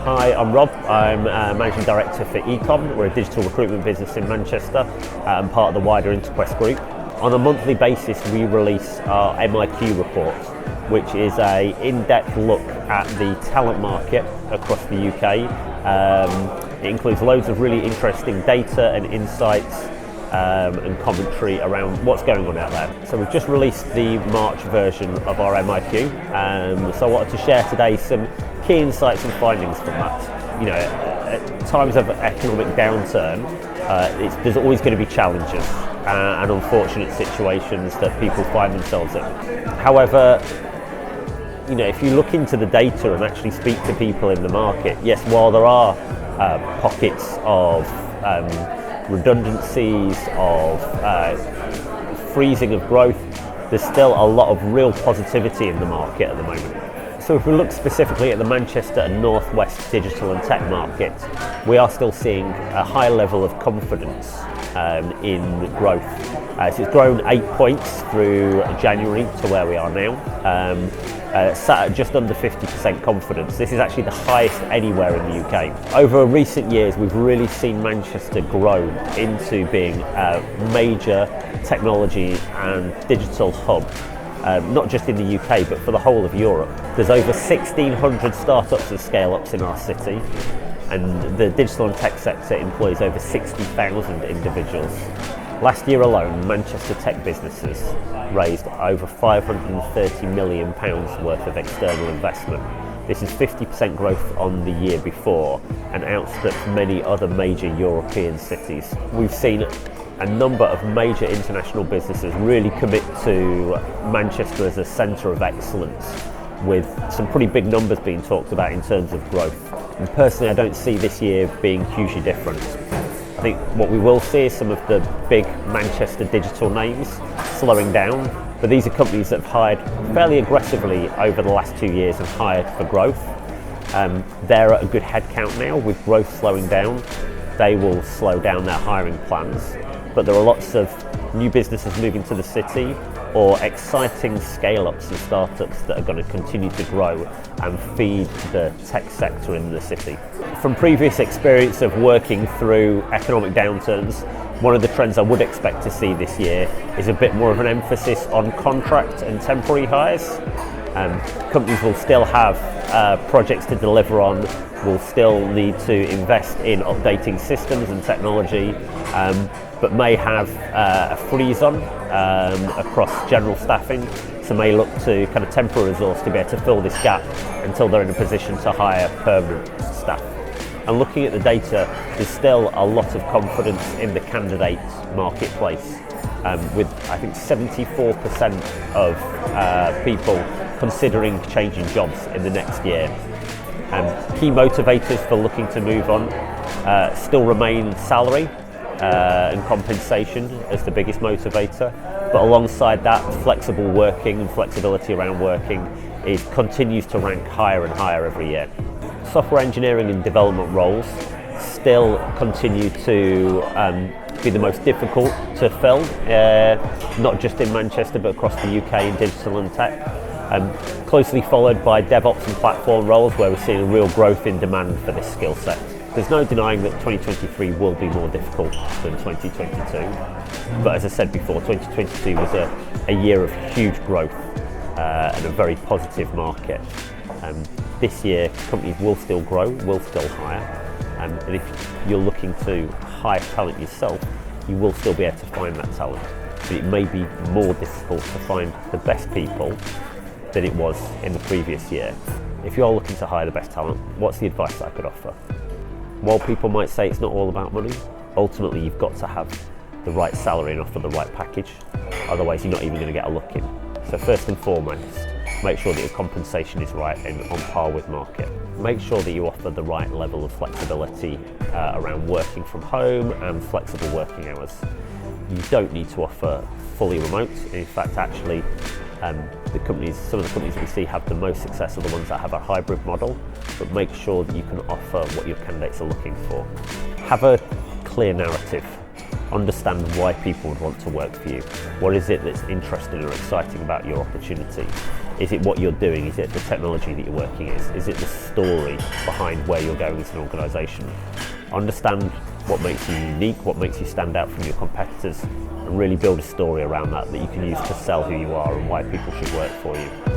Hi, I'm Rob. I'm Managing Director for ECOM. We're a digital recruitment business in Manchester and part of the wider Interquest group. On a monthly basis, we release our MIQ report, which is an in-depth look at the talent market across the UK. It includes loads of really interesting data and insights and commentary around what's going on out there. So we've just released the March version of our MIQ, so I wanted to share today some key insights and findings from that. You know, at times of economic downturn, there's always going to be challenges and unfortunate situations that people find themselves in. However, you know, if you look into the data and actually speak to people in the market, yes, while there are pockets of redundancies, of freezing of growth, there's still a lot of real positivity in the market at the moment. So if we look specifically at the Manchester and North West digital and tech market, we are still seeing a high level of confidence in growth. So it's grown 8 points through January to where we are now, sat at just under 50% confidence. This is actually the highest anywhere in the UK. Over recent years, we've really seen Manchester grow into being a major technology and digital hub. Not just in the UK, but for the whole of Europe. There's over 1,600 startups and scale-ups in our city, and the digital and tech sector employs over 60,000 individuals. Last year alone, Manchester tech businesses raised over £530 million worth of external investment. This is 50% growth on the year before and outstrips many other major European cities. We've seen a number of major international businesses really commit to Manchester as a centre of excellence, with some pretty big numbers being talked about in terms of growth. And personally, I don't see this year being hugely different. I think what we will see is some of the big Manchester digital names slowing down, but these are companies that have hired fairly aggressively over the last 2 years and hired for growth. They're at a good headcount now. With growth slowing down, they will slow down their hiring plans. But there are lots of new businesses moving to the city, or exciting scale-ups and startups that are going to continue to grow and feed the tech sector in the city. From previous experience of working through economic downturns, one of the trends I would expect to see this year is a bit more of an emphasis on contract and temporary hires. Companies will still have projects to deliver on, will still need to invest in updating systems and technology, but may have a freeze on across general staffing, so may look to kind of temporary resource to be able to fill this gap until they're in a position to hire permanent staff. And looking at the data, there's still a lot of confidence in the candidate marketplace, with I think 74% of people considering changing jobs in the next year. Key motivators for looking to move on still remain salary and compensation as the biggest motivator, but alongside that, flexible working and flexibility around working continues to rank higher and higher every year. Software engineering and development roles still continue to be the most difficult to fill, not just in Manchester but across the UK in digital and tech. Closely followed by DevOps and platform roles, where we're seeing a real growth in demand for this skill set. There's no denying that 2023 will be more difficult than 2022, but as I said before, 2022 was a year of huge growth and a very positive market. This year, companies will still grow, will still hire, and if you're looking to hire talent yourself, you will still be able to find that talent, but it may be more difficult to find the best people than it was in the previous year. If you're looking to hire the best talent, what's the advice I could offer? While people might say it's not all about money, ultimately you've got to have the right salary and offer the right package, otherwise you're not even going to get a look in. So first and foremost, make sure that your compensation is right and on par with market. Make sure that you offer the right level of flexibility around working from home and flexible working hours. You don't need to offer fully remote. In fact, actually, some of the companies that we see have the most success are the ones that have a hybrid model, but make sure that you can offer what your candidates are looking for. Have a clear narrative. Understand why people would want to work for you. What is it that's interesting or exciting about your opportunity? Is it what you're doing? Is it the technology that you're working in? Is it the story behind where you're going as an organisation? Understand what makes you unique, what makes you stand out from your competitors, and really build a story around that you can use to sell who you are and why people should work for you.